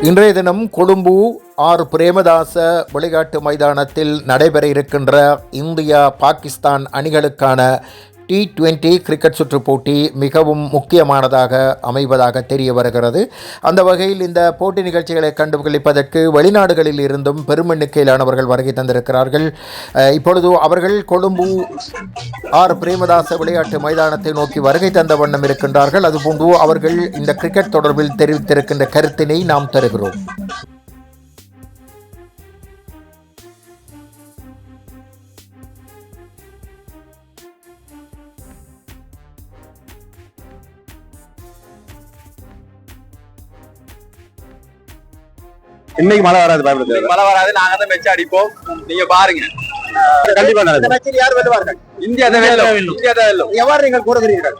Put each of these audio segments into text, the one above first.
இன்றைய தினம் கொழும்பு ஆர் பிரேமதாச விளையாட்டு மைதானத்தில் நடைபெற இருக்கின்ற இந்தியா பாகிஸ்தான் அணிகளுக்கான T20 கிரிக்கெட் சுற்றுப் போட்டி மிகவும் முக்கியமானதாக அமைவதாக தெரிய வருகிறது. அந்த வகையில் இந்த போட்டி நிகழ்ச்சிகளை கண்டுகளிப்பதற்கு வெளிநாடுகளில் இருந்தும் பெரும் எண்ணிக்கையிலானவர்கள் வருகை தந்திருக்கிறார்கள். இப்பொழுது அவர்கள் கொழும்பு ஆர் பிரேமதாச விளையாட்டு மைதானத்தை நோக்கி வருகை தந்த வண்ணம் இருக்கின்றார்கள். அதுபோன்று அவர்கள் இந்த கிரிக்கெட் தொடர்பில் தெரிவித்திருக்கின்ற கருத்தினை நாம் தருகிறோம். இன்னைக்கு மழை வராது, பயப்படுது. மழை வராது, நாங்க தான் மெச்ச அடிப்போம். நீங்க பாருங்க, கண்டிப்பா நடக்கும். யார் வெல்லுவார்கள்? இந்தியா தான் வெல்லும். இந்தியா தான் வெல்லும். எவ்வாறு நீங்கள் கூறுகிறீர்கள்?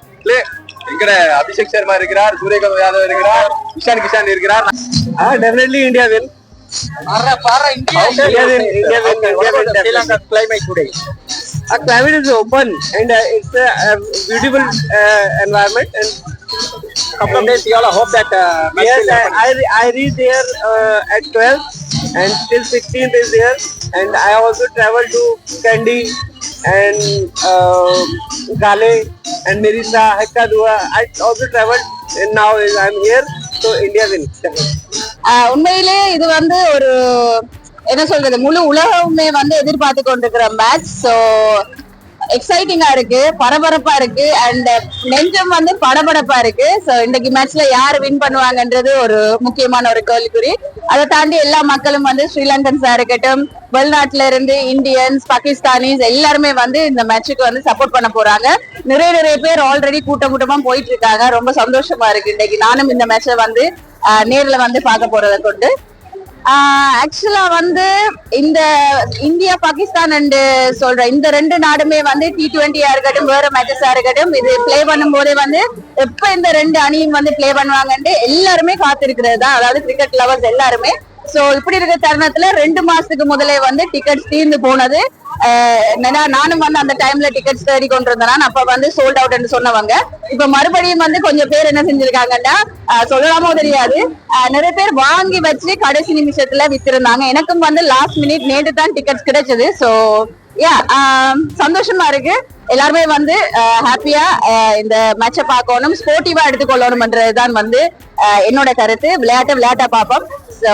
எங்கட அபிஷேக் சர்மா இருக்கிறார், சூரியகாந்த் யாதவ் இருக்கிறார், இஷான் கிஷான் இருக்கிறார். Definitely India will. Climate today. Climate is open and it's a beautiful environment. And couple of days, we all hope that yes, I reached there at 12 and till 16th is there, and I also traveled to Kandy and Gale and Mirisa, Hakkadua. I also traveled and now I'm here, so India wins. உண்மையிலே இது ஒரு என்ன சொல்றது, முழு உலகமே எதிர்பார்த்து கொண்டிருக்கிற match. So எக்ஸைட்டிங்கா இருக்கு, பரபரப்பா இருக்கு, அண்ட் நெஞ்சம் படபடப்பா இருக்கு. ஸோ இன்னைக்கு மேட்ச்ல யார் வின் பண்ணுவாங்கன்றது ஒரு முக்கியமான ஒரு கேள்விக்குறி. அதை தாண்டி எல்லா மக்களும் ஸ்ரீலங்கன்ஸா இருக்கட்டும், வெளிநாட்டுல இருந்து இந்தியன்ஸ், பாகிஸ்தானிஸ் எல்லாருமே இந்த மேட்சுக்கு சப்போர்ட் பண்ண போறாங்க. நிறைய பேர் ஆல்ரெடி கூட்டமா போயிட்டு இருக்காங்க. ரொம்ப சந்தோஷமா இருக்கு. இன்னைக்கு நானும் இந்த மேட்சை நேர்ல பார்க்க போறதை கொண்டு ஆக்சுவலா இந்த இந்தியா பாகிஸ்தான் சொல்ற இந்த ரெண்டு நாடுமே T20 இருக்கட்டும், வேற மேட்சஸா இருக்கட்டும், இது பிளே பண்ணும் போதே எப்ப இந்த ரெண்டு அணியும் பிளே பண்ணுவாங்கன்னு எல்லாருமே காத்திருக்கிறது தான், அதாவது கிரிக்கெட் லவர்ஸ் எல்லாருமே. சோ இப்படி இருக்க தருணத்துல 2 மாசத்துக்கு முதலே டிக்கெட்ஸ் தீர்ந்து போனது. நானும் அந்த டைம்ல டிக்கெட்ஸ் தேடி கொண்டு இருந்தேன். அப்ப சோல்ட் அவுட் சொன்னவங்க இப்ப மறுபடியும் கொஞ்சம் பேர் என்ன செஞ்சிருக்காங்கன்னா, சொல்லலாமோ தெரியாது, நிறைய பேர் வாங்கி வச்சு கடைசி நிமிஷத்துல வித்திருந்தாங்க. எனக்கும் லாஸ்ட் மினிட் நேற்று தான் டிக்கெட்ஸ் கிடைச்சது. சோ சந்தோஷமா இருக்கு. எல்லாருமே ஹாப்பியா இந்த மேட்சை பார்க்கணும், ஸ்போர்ட்டிவா எடுத்துக்கொள்ளணும்ன்றதுதான் என்னோட கருத்து. விளையாட்டா பார்ப்போம். சோ